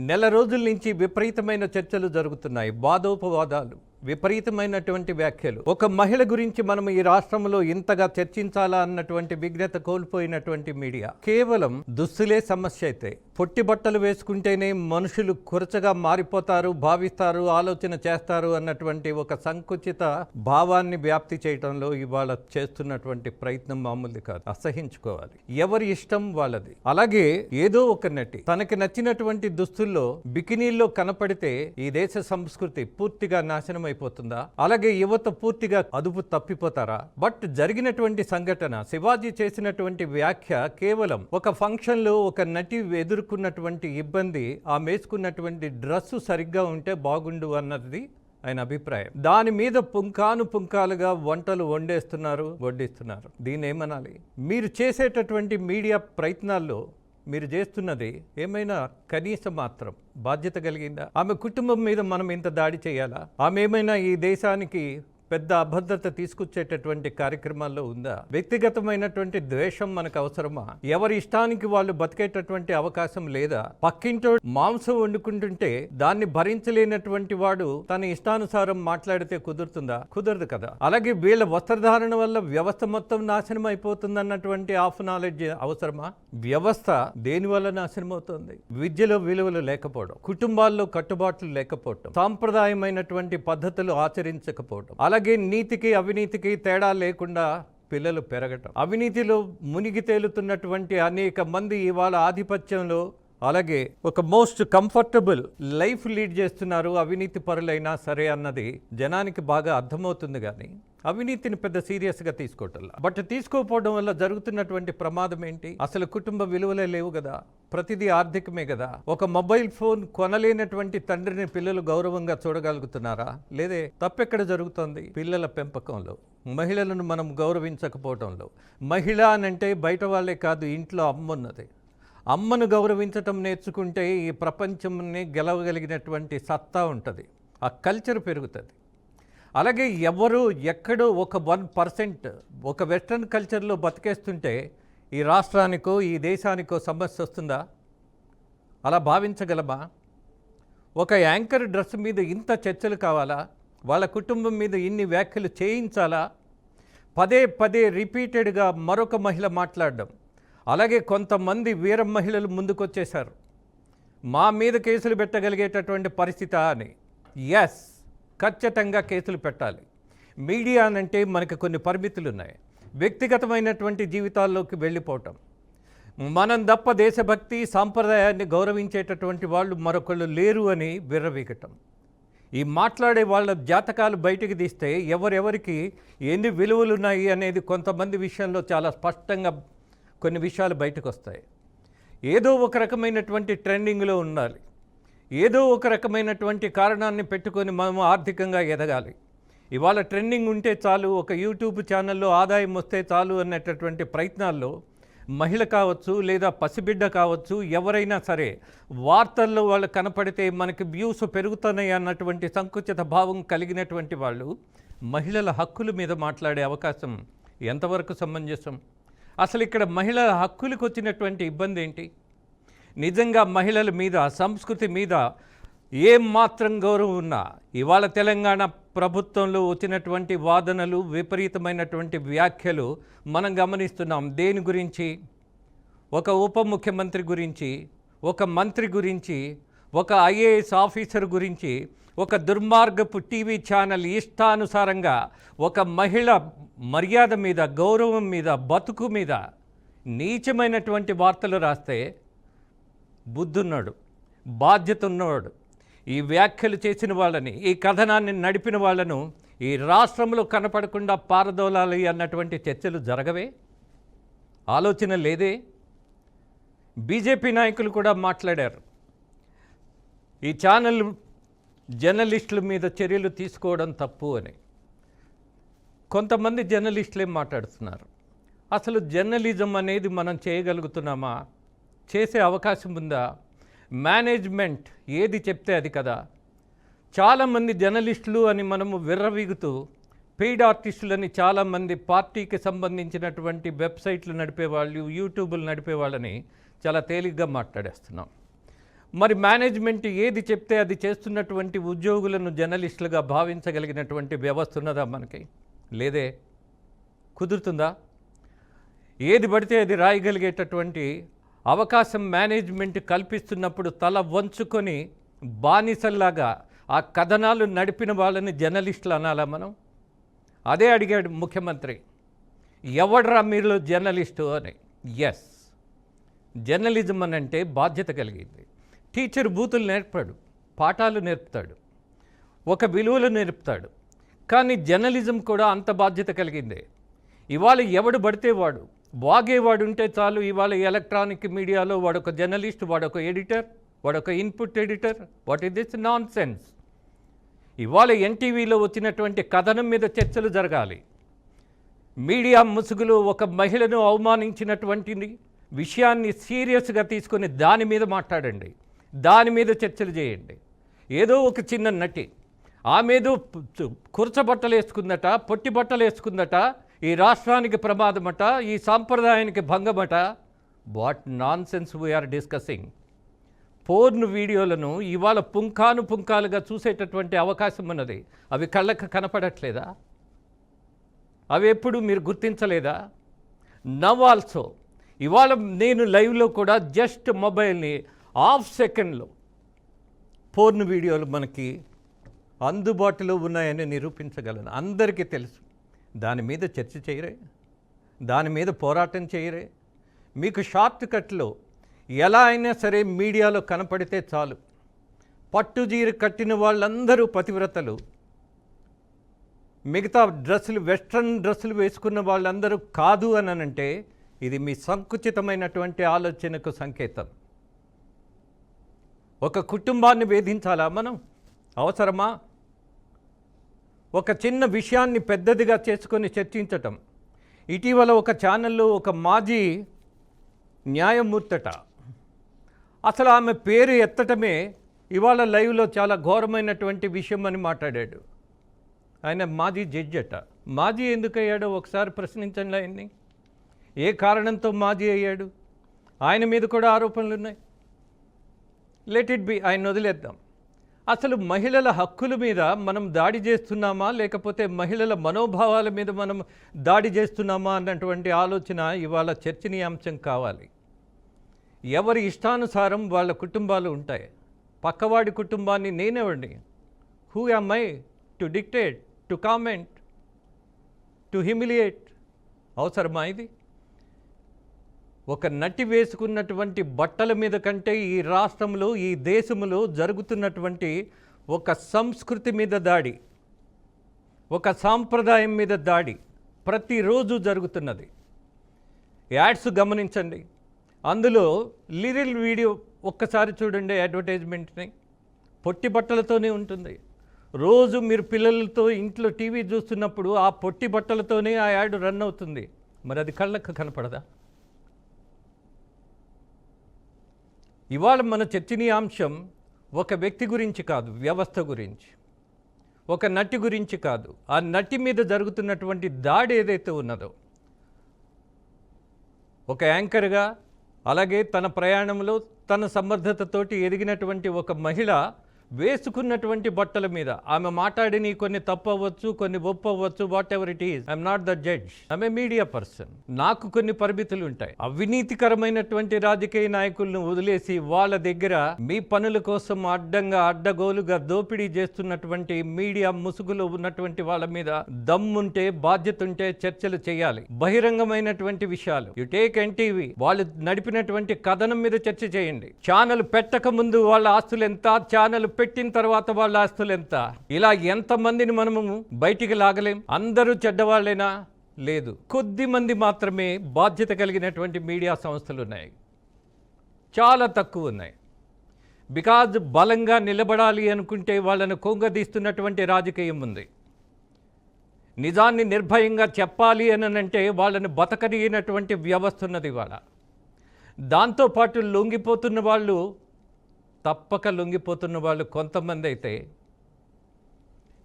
నెల రోజుల నుంచి విపరీతమైన చర్చలు జరుగుతున్నాయి. వాదోపవాదాలు, విపరీతమైనటువంటి వ్యాఖ్యలు. ఒక మహిళ గురించి మనం ఈ రాష్ట్రంలో ఇంతగా చర్చించాలా అన్నటువంటి విజ్ఞత కోల్పోయినటువంటి మీడియా. కేవలం దుస్తులే సమస్య అయితే, పొట్టి బట్టలు వేసుకుంటేనే మనుషులు కురచగా మారిపోతారు, భావిస్తారు, ఆలోచన చేస్తారు అన్నటువంటి ఒక సంకుచిత భావాన్ని వ్యాప్తి చేయడంలో ఇవాళ చేస్తున్నటువంటి ప్రయత్నం మామూలు కాదు. అసహించుకోవాలి. ఎవరి ఇష్టం వాళ్ళది. అలాగే ఏదో ఒక నటి తనకి నచ్చినటువంటి దుస్తుల్లో బికినీల్లో కనపడితే ఈ దేశ సంస్కృతి పూర్తిగా నాశనం అయిపోతుందా? అలాగే యువత పూర్తిగా అదుపు తప్పిపోతారా? బట్ జరిగినటువంటి సంఘటన, శివాజీ చేసినటువంటి వ్యాఖ్య కేవలం ఒక ఫంక్షన్ లో ఒక నటి ఎదుర్కొన్నటువంటి ఇబ్బంది, ఆమె వేసుకున్నటువంటి డ్రెస్సు సరిగ్గా ఉంటే బాగుండు అన్నది ఆయన అభిప్రాయం. దాని మీద పుంకాలుగా వంటలు వడ్డిస్తున్నారు. దీన్ని ఏమనాలి? మీరు చేసేటటువంటి మీడియా ప్రయత్నాల్లో మీరు చేస్తున్నది ఏమైనా కనీస మాత్రం బాధ్యత కలిగిందా? ఆమె కుటుంబం మీద మనం ఇంత దాడి చేయాలా? ఆమె ఏమైనా ఈ దేశానికి పెద్ద అభద్రత తీసుకొచ్చేటటువంటి కార్యక్రమాల్లో ఉందా? వ్యక్తిగతమైనటువంటి ద్వేషం మనకు అవసరమా? ఎవరి ఇష్టానికి వాళ్ళు బతికేటటువంటి అవకాశం లేదా? పక్కింటో మాంసం వండుకుంటుంటే దాన్ని భరించలేనటువంటి వాడు తన ఇష్టానుసారం మాట్లాడితే కుదురుతుందా? కుదరదు కదా. అలాగే వీళ్ళ వస్త్రధారణ వల్ల వ్యవస్థ మొత్తం నాశనం అయిపోతుందన్నటువంటి ఆఫ్ నాలెడ్జ్ అవసరమా? వ్యవస్థ దేని వల్ల నాశనం అవుతుంది? విద్యలో విలువలు లేకపోవడం, కుటుంబాల్లో కట్టుబాట్లు లేకపోవడం, సాంప్రదాయమైనటువంటి పద్ధతులు ఆచరించకపోవడం, అలాగే నీతికి అవినీతికి తేడా లేకుండా పిల్లలు పెరగటం, అవినీతిలో మునిగి తేలుతున్నటువంటి అనేక మంది ఇవాళ ఆధిపత్యంలో, అలాగే ఒక మోస్ట్ కంఫర్టబుల్ లైఫ్ లీడ్ చేస్తున్నారు అవినీతి పరులైనా సరే అన్నది జనానికి బాగా అర్థమవుతుంది. కానీ అవినీతిని పెద్ద సీరియస్గా తీసుకోవటం. బట్ తీసుకోకపోవడం వల్ల జరుగుతున్నటువంటి ప్రమాదం ఏంటి? అసలు కుటుంబ విలువలే లేవు కదా, ప్రతిదీ ఆర్థికమే కదా. ఒక మొబైల్ ఫోన్ కొనలేనటువంటి తండ్రిని పిల్లలు గౌరవంగా చూడగలుగుతున్నారా? లేదే. తప్పెక్కడ జరుగుతోంది? పిల్లల పెంపకంలో, మహిళలను మనం గౌరవించకపోవడంలో. మహిళ అనంటే బయట వాళ్ళే కాదు, ఇంట్లో అమ్మున్నది. అమ్మను గౌరవించటం నేర్చుకుంటే ఈ ప్రపంచాన్ని గెలవగలిగినటువంటి సత్తా ఉంటుంది, ఆ కల్చర్ పెరుగుతుంది. అలాగే ఎవరు ఎక్కడో ఒక 1% ఒక వెస్ట్రన్ కల్చర్లో బతికేస్తుంటే ఈ రాష్ట్రానికో ఈ దేశానికో సమస్య వస్తుందా? అలా భావించగలమా? ఒక యాంకర్ డ్రెస్ మీద ఇంత చర్చలు కావాలా? వాళ్ళ కుటుంబం మీద ఇన్ని వ్యాఖ్యలు చేయించాలా? పదే రిపీటెడ్గా మరొక మహిళ మాట్లాడడం. అలాగే కొంతమంది వీర మహిళలు ముందుకొచ్చేశారు, మా మీద కేసులు పెట్టగలిగేటటువంటి పరిస్థితి అని. ఎస్, ఖచ్చితంగా కేసులు పెట్టాలి. మీడియా అంటే మనకు కొన్ని పరిమితులు ఉన్నాయి. వ్యక్తిగతమైనటువంటి జీవితాల్లోకి వెళ్ళిపోవటం, మనం తప్ప దేశభక్తి సాంప్రదాయాన్ని గౌరవించేటటువంటి వాళ్ళు మరొకళ్ళు లేరు అని విర్రవీగటం. ఈ మాట్లాడే వాళ్ళ జాతకాలు బయటికి తీస్తే ఎవరెవరికి ఎన్ని విలువలు ఉన్నాయి అనేది కొంతమంది విషయంలో చాలా స్పష్టంగా కొన్ని విషయాలు బయటకు వస్తాయి. ఏదో ఒక రకమైనటువంటి ట్రెండింగ్లో ఉండాలి, ఏదో ఒక రకమైనటువంటి కారణాన్ని పెట్టుకొని మనం ఆర్థికంగా ఎదగాలి. ఇవాళ ట్రెండింగ్ ఉంటే చాలు, ఒక యూట్యూబ్ ఛానల్లో ఆదాయం వస్తే చాలు అన్నటువంటి ప్రయత్నాల్లో మహిళ కావచ్చు, లేదా పసిబిడ్డ కావచ్చు, ఎవరైనా సరే వార్తల్లో వాళ్ళు కనపడితే మనకి వ్యూస్ పెరుగుతున్నాయి అన్నటువంటి సంకుచిత భావం కలిగినటువంటి వాళ్ళు మహిళల హక్కుల మీద మాట్లాడే అవకాశం ఎంతవరకు సమంజసం? అసలు ఇక్కడ మహిళల హక్కులకు వచ్చినటువంటి ఇబ్బంది ఏంటి? నిజంగా మహిళల మీద, సంస్కృతి మీద ఏం మాత్రం గౌరవం ఉన్నా ఇవాళ తెలంగాణ ప్రభుత్వంలో వచ్చినటువంటి వాదనలు, విపరీతమైనటువంటి వ్యాఖ్యలు మనం గమనిస్తున్నాం. దేని గురించి? ఒక ఉప ముఖ్యమంత్రి గురించి, ఒక మంత్రి గురించి, ఒక ఐఏఎస్ ఆఫీసర్ గురించి, ఒక దుర్మార్గపు టీవీ ఛానల్ ఇష్టానుసారంగా ఒక మహిళ మర్యాద మీద, గౌరవం మీద, బతుకు మీద నీచమైనటువంటి వార్తలు రాస్తే బుద్ధున్నాడు, బాధ్యత ఉన్నవాడు ఈ వ్యాఖ్యలు చేసిన వాళ్ళని, ఈ కథనాన్ని నడిపిన వాళ్ళను ఈ రాష్ట్రంలో కనపడకుండా పారదోలాలి అన్నటువంటి చర్చలు జరగవే? ఆలోచన లేదే? బీజేపీ నాయకులు కూడా మాట్లాడారు, ఈ ఛానల్ జర్నలిస్టుల మీద చర్యలు తీసుకోవడం తప్పు అని. కొంతమంది జర్నలిస్టులే మాట్లాడుతున్నారు. అసలు జర్నలిజం అనేది మనం చేయగలుగుతున్నామా? చేసే అవకాశం ఉందా? మేనేజ్మెంట్ ఏది చెప్తే అది కదా. చాలామంది జర్నలిస్టులు అని మనము విర్రవీగుతూ పెయిడ్ ఆర్టిస్టులని చాలామంది పార్టీకి సంబంధించినటువంటి వెబ్సైట్లు నడిపేవాళ్ళు, యూట్యూబ్లు నడిపేవాళ్ళని చాలా తేలిగ్గా మాట్లాడేస్తున్నాం. మరి మేనేజ్మెంట్ ఏది చెప్తే అది చేస్తున్నటువంటి ఉద్యోగులను జర్నలిస్టులుగా భావించగలిగినటువంటి వ్యవస్థ ఉన్నదా మనకి? లేదే. కుదురుతుందా? ఏది పడితే అది రాయగలిగేటటువంటి అవకాశం మేనేజ్మెంట్ కల్పిస్తున్నప్పుడు తల వంచుకొని బానిసల్లాగా ఆ కథనాలు నడిపిన వాళ్ళని జర్నలిస్టులు అనాలా మనం? అదే అడిగాడు ముఖ్యమంత్రి, ఎవడ్రా మీలో జర్నలిస్టు అని. ఎస్, జర్నలిజం అని అంటే బాధ్యత కలిగింది. టీచర్ బూతులు నేర్పాడు, పాఠాలు నేర్పుతాడు, ఒక విలువలు నేర్పుతాడు. కానీ జర్నలిజం కూడా అంత బాధ్యత కలిగిందే. ఇవాళ ఎవడు పడితే వాడు వాగేవాడు ఉంటే చాలు. ఇవాళ ఎలక్ట్రానిక్ మీడియాలో వాడొక జర్నలిస్ట్, వాడొక ఎడిటర్, వాడొక input editor. What is this non sense? ఇవాళ ఎన్టీవీలో వచ్చినటువంటి కథనం మీద చర్చలు జరగాలి. మీడియా ముసుగులు ఒక మహిళను అవమానించినటువంటి విషయాన్ని సీరియస్గా తీసుకొని దాని మీద మాట్లాడండి, దాని మీద చర్చలు చేయండి. ఏదో ఒక చిన్న నటి ఆమెదో కుర్చబట్టలు వేసుకుందట, పొట్టి బట్టలు వేసుకుందట, ఈ రాష్ట్రానికి ప్రమాదమట, ఈ సాంప్రదాయానికి భంగమట. What nonsense we are discussing? Porn వీడియోలను ఇవాళ పుంకాలుగా చూసేటటువంటి అవకాశం ఉన్నది. అవి కళ్ళకు కనపడట్లేదా? అవి ఎప్పుడు మీరు గుర్తించలేదా? నవ్ ఆల్సో ఇవాళ నేను లైవ్లో కూడా జస్ట్ మొబైల్ని హాఫ్ సెకండ్లో పోర్న్ వీడియోలు మనకి అందుబాటులో ఉన్నాయని నిరూపించగలను. అందరికీ తెలుసు. దాని మీద చర్చ చేయరే, దాని మీద పోరాటం చేయరే. మీకు షార్ట్ కట్లో ఎలా అయినా సరే మీడియాలో కనపడితే చాలు, పట్టుజీరు కట్టిన వాళ్ళందరూ పతివ్రతలు, మిగతా డ్రెస్సులు వెస్ట్రన్ డ్రెస్సులు వేసుకున్న వాళ్ళందరూ కాదు అని అంటే ఇది మీ సంకుచితమైనటువంటి ఆలోచనకు సంకేతం. ఒక కుటుంబాన్ని వేధించాలా మనం? అవసరమా? ఒక చిన్న విషయాన్ని పెద్దదిగా చేసుకొని చర్చించటం. ఇటీవల ఒక ఛానల్లో ఒక మాజీ న్యాయమూర్తట, అసలు ఆమె పేరు ఎత్తటమే ఇవాళ లైవ్లో చాలా ఘోరమైనటువంటి విషయం అని మాట్లాడాడు. ఆయన మాజీ జడ్జి అట. మాజీ ఎందుకు అయ్యాడో ఒకసారి ప్రశ్నించండి ఆయన్ని. ఏ కారణంతో మాజీ అయ్యాడు? ఆయన మీద కూడా ఆరోపణలు ఉన్నాయి. లెట్ ఇట్ బి, ఆయన వదిలేద్దాం. అసలు మహిళల హక్కుల మీద మనం దాడి చేస్తున్నామా, లేకపోతే మహిళల మనోభావాల మీద మనం దాడి చేస్తున్నామా అన్నటువంటి ఆలోచన ఇవాళ చర్చనీయాంశం కావాలి. ఎవరి ఇష్టానుసారం వాళ్ళ కుటుంబాలు ఉంటాయి. పక్కవాడి కుటుంబాన్ని నేనేవండి, who am I to dictate, to comment, to humiliate? అవసరమా ఇది? ఒక నటి వేసుకున్నటువంటి బట్టల మీద కంటే ఈ రాష్ట్రంలో, ఈ దేశంలో జరుగుతున్నటువంటి ఒక సంస్కృతి మీద దాడి, ఒక సాంప్రదాయం మీద దాడి ప్రతిరోజు జరుగుతున్నది. యాడ్స్ గమనించండి, అందులో లిరిల్ వీడియో ఒక్కసారి చూడండి. అడ్వర్టైజ్మెంట్ని పొట్టి బట్టలతోనే ఉంటుంది. రోజు మీరు పిల్లలతో ఇంట్లో టీవీ చూస్తున్నప్పుడు ఆ పొట్టి బట్టలతోనే ఆ యాడ్ రన్ అవుతుంది. మరి అది కళ్ళకు కనపడదా? ఇవాళ మన చర్చనీయాంశం ఒక వ్యక్తి గురించి కాదు, వ్యవస్థ గురించి, ఒక నటి గురించి కాదు. ఆ నటి మీద జరుగుతున్నటువంటి దాడి ఏదైతే ఉన్నదో, ఒక యాంకర్గా, అలాగే తన ప్రయాణంలో తన సమర్థతతోటి ఎదిగినటువంటి ఒక మహిళ వేసుకున్నటువంటి బట్టల మీద ఆమె మాట్లాడిని కొన్ని తప్పు అవ్వచ్చు, కొన్ని ఒప్పు అవ్వచ్చు, what ever it is. I'm not the judge, I'm a media person. నాకు కొన్ని పరిమితులు ఉంటాయి. అవినీతికరమైనటువంటి రాజకీయ నాయకులను వదిలేసి వాళ్ళ దగ్గర మీ పనుల కోసం అడ్డంగా అడ్డగోలుగా దోపిడీ చేస్తున్నటువంటి మీడియా ముసుగులో ఉన్నటువంటి వాళ్ళ మీద దమ్ముంటే, బాధ్యత ఉంటే చర్చలు చేయాలి. బహిరంగమైనటువంటి విషయాలు. యు టేక్ ఎన్టీవీ, వాళ్ళు నడిపినటువంటి కథనం మీద చర్చ చేయండి. ఛానల్ పెట్టక ముందు వాళ్ళ ఆస్తులు ఎంత, ఛానల్ పెట్టిన తర్వాత వాళ్ళ ఆస్తులు ఎంత? ఇలా ఎంతమందిని మనము బయటికి లాగలేం? అందరూ చెడ్డవాళ్ళేనా? లేదు. కొద్ది మంది మాత్రమే బాధ్యత కలిగినటువంటి మీడియా సంస్థలు ఉన్నాయి, చాలా తక్కువ ఉన్నాయి. బికాజ్ బలంగా నిలబడాలి అనుకుంటే వాళ్ళను కొంగదీస్తున్నటువంటి రాజకీయం ఉంది. నిజాన్ని నిర్భయంగా చెప్పాలి అని అంటే వాళ్ళని బతకనిగినటువంటి వ్యవస్థ ఉన్నది ఇవాళ. దాంతోపాటు లొంగిపోతున్న వాళ్ళు, తప్పక లొంగిపోతున్న వాళ్ళు కొంతమంది అయితే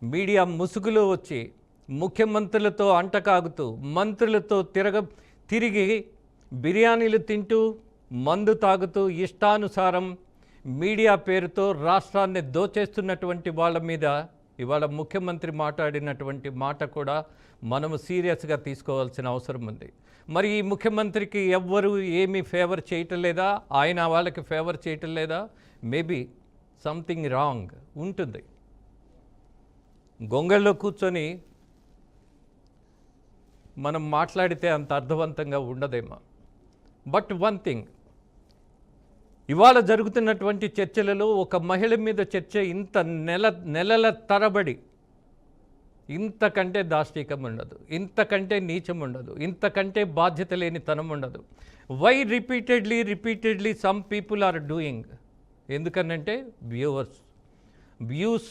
మీడియా ముసుగులో వచ్చి ముఖ్యమంత్రులతో అంటకాగుతూ, మంత్రులతో తిరిగి బిర్యానీలు తింటూ, మందు తాగుతూ, ఇష్టానుసారం మీడియా పేరుతో రాష్ట్రాన్ని దోచేస్తున్నటువంటి వాళ్ళ మీద ఇవాళ ముఖ్యమంత్రి మాట్లాడినటువంటి మాట కూడా మనము సీరియస్గా తీసుకోవాల్సిన అవసరం ఉంది. మరి ఈ ముఖ్యమంత్రికి ఎవ్వరు ఏమీ ఫేవర్ చేయటం లేదా, ఆయన వాళ్ళకి ఫేవర్ చేయటం లేదా? మేబీ సంథింగ్ రాంగ్ ఉంటుంది. గొంగళ్ళలో కూర్చొని మనం మాట్లాడితే అంత అర్థవంతంగా ఉండదేమో. బట్ వన్ థింగ్, ఇవాళ జరుగుతున్నటువంటి చర్చలలో ఒక మహిళ మీద చర్చ ఇంత నెలల తరబడి ఇంతకంటే దాష్టికం ఉండదు, ఇంతకంటే నీచం ఉండదు, ఇంతకంటే బాధ్యత లేని తనం ఉండదు. Why repeatedly some people are doing? ఎందుకనంటే వ్యూస్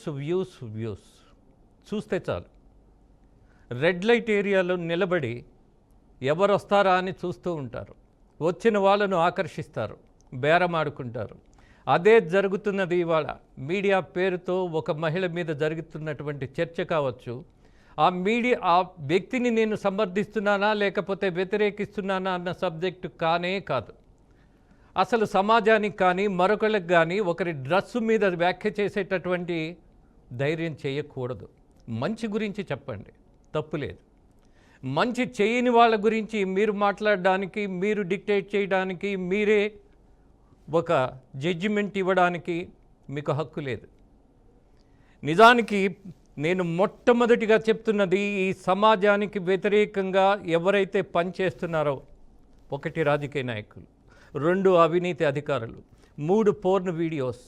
చూస్తే చాలు. రెడ్ లైట్ ఏరియాలో నిలబడి ఎవరు వస్తారా అని చూస్తూ ఉంటారు, వచ్చిన వాళ్ళను ఆకర్షిస్తారు, బేరమాడుకుంటారు. అదే జరుగుతున్నది ఇవాళ. మీడియా పేరుతో ఒక మహిళ మీద జరుగుతున్నటువంటి చర్చ కావచ్చు, ఆ వ్యక్తిని నేను సమర్థిస్తున్నానా లేకపోతే వ్యతిరేకిస్తున్నానా అన్న సబ్జెక్టు కానే కాదు. అసలు సమాజానికి కానీ మరొకరికి కానీ ఒకరి డ్రెస్సు మీద వ్యాఖ్య చేసేటటువంటి ధైర్యం చేయకూడదు. మంచి గురించి చెప్పండి, తప్పులేదు. మంచి చేయని వాళ్ళ గురించి మీరు మాట్లాడడానికి, మీరు డిక్టేట్ చేయడానికి, మీరే ఒక జడ్జిమెంట్ ఇవ్వడానికి మీకు హక్కు లేదు. నిజానికి నేను మొట్టమొదటిగా చెప్తున్నది, ఈ సమాజానికి వ్యతిరేకంగా ఎవరైతే పనిచేస్తున్నారో, 1 రాజకీయ నాయకులు, 2 అవినీతి అధికారులు, 3 పోర్న్ వీడియోస్,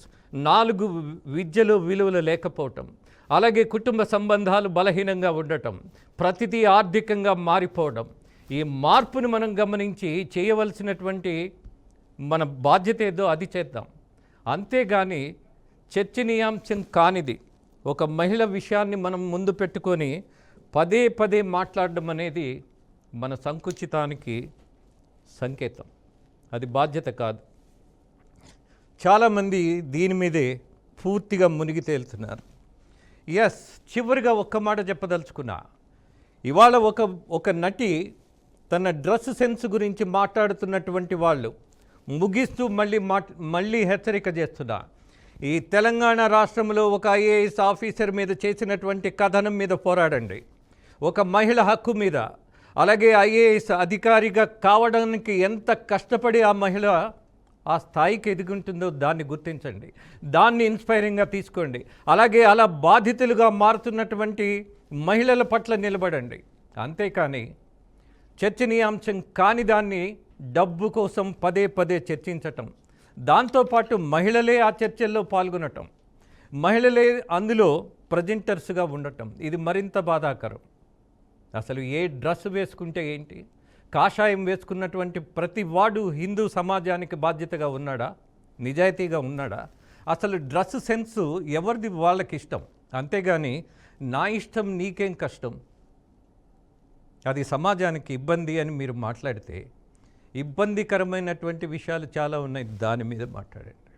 4 విద్యలో విలువలు లేకపోవటం, అలాగే కుటుంబ సంబంధాలు బలహీనంగా ఉండటం, ప్రతిదీ ఆర్థికంగా మారిపోవడం. ఈ మార్పును మనం గమనించి చేయవలసినటువంటి మన బాధ్యత ఏదో అది చేద్దాం. అంతేగాని చర్చనీయాంశం కానిది ఒక మహిళ విషయాన్ని మనం ముందు పెట్టుకొని పదే మాట్లాడడం అనేది మన సంకుచితానికి సంకేతం. అది బాధ్యత కాదు. చాలామంది దీని మీదే పూర్తిగా మునిగి తేలుతున్నారు. చివరిగా ఒక్క మాట చెప్పదలుచుకున్నా. ఇవాళ ఒక నటి తన డ్రెస్ సెన్స్ గురించి మాట్లాడుతున్నటువంటి వాళ్ళు ముగిస్తూ మళ్ళీ హెచ్చరిక చేస్తున్నా. ఈ తెలంగాణ రాష్ట్రంలో ఒక ఐఏఎస్ ఆఫీసర్ మీద చేసినటువంటి కథనం మీద పోరాడండి. ఒక మహిళ హక్కు మీద, అలాగే ఐఏఎస్ అధికారిగా కావడానికి ఎంత కష్టపడి ఆ మహిళ ఆ స్థాయికి ఎదుగుంటుందో దాన్ని గుర్తించండి, దాన్ని ఇన్స్పైరింగ్గా తీసుకోండి. అలాగే అలా బాధితులుగా మారుతున్నటువంటి మహిళల పట్ల నిలబడండి. అంతేకాని చర్చనీయాంశం కాని దాన్ని డబ్బు కోసం పదే చర్చించటం, దాంతోపాటు మహిళలే ఆ చర్చల్లో పాల్గొనటం, మహిళలే అందులో ప్రజెంటర్స్గా ఉండటం, ఇది మరింత బాధాకరం. అసలు ఏ డ్రెస్ వేసుకుంటే ఏంటి? కాషాయం వేసుకున్నటువంటి ప్రతి వాడు హిందూ సమాజానికి బాధ్యతగా ఉన్నాడా? నిజాయితీగా ఉన్నాడా? అసలు డ్రెస్ సెన్సు ఎవరిది వాళ్ళకి ఇష్టం, అంతేగాని నా ఇష్టం నీకేం కష్టం, అది సమాజానికి ఇబ్బంది అని మీరు మాట్లాడితే, ఇబ్బందికరమైనటువంటి విషయాలు చాలా ఉన్నాయి, దాని మీద మాట్లాడండి.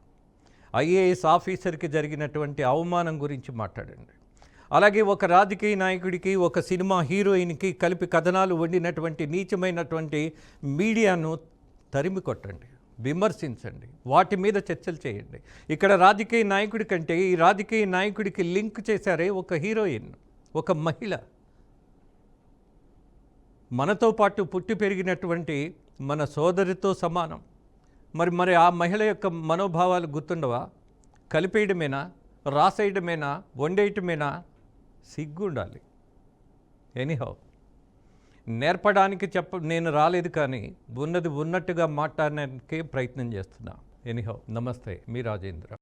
ఐఏఎస్ ఆఫీసర్కి జరిగినటువంటి అవమానం గురించి మాట్లాడండి. అలాగే ఒక రాజకీయ నాయకుడికి, ఒక సినిమా హీరోయిన్కి కలిపి కథనాలు వండినటువంటి నీచమైనటువంటి మీడియాను తరిమి కొట్టండి, విమర్శించండి, వాటి మీద చర్చలు చేయండి. ఇక్కడ రాజకీయ నాయకుడి కంటే ఈ రాజకీయ నాయకుడికి లింక్ చేశారే ఒక హీరోయిన్, ఒక మహిళ, మనతో పాటు పుట్టి పెరిగినటువంటి మన సోదరితో సమానం. మరి ఆ మహిళ యొక్క మనోభావాలు గుర్తుండవా? కలిపేయడమేనా, రాసేయడమేనా, వండేయటమేనా? సిగ్గు ఉండాలి. ఎనీహౌ, నేర్పడానికి నేను రాలేదు, కానీ ఉన్నది ఉన్నట్టుగా మాట్లాడడానికి ప్రయత్నం చేస్తున్నా. ఎనీహౌ, నమస్తే, మీ రాజేంద్ర.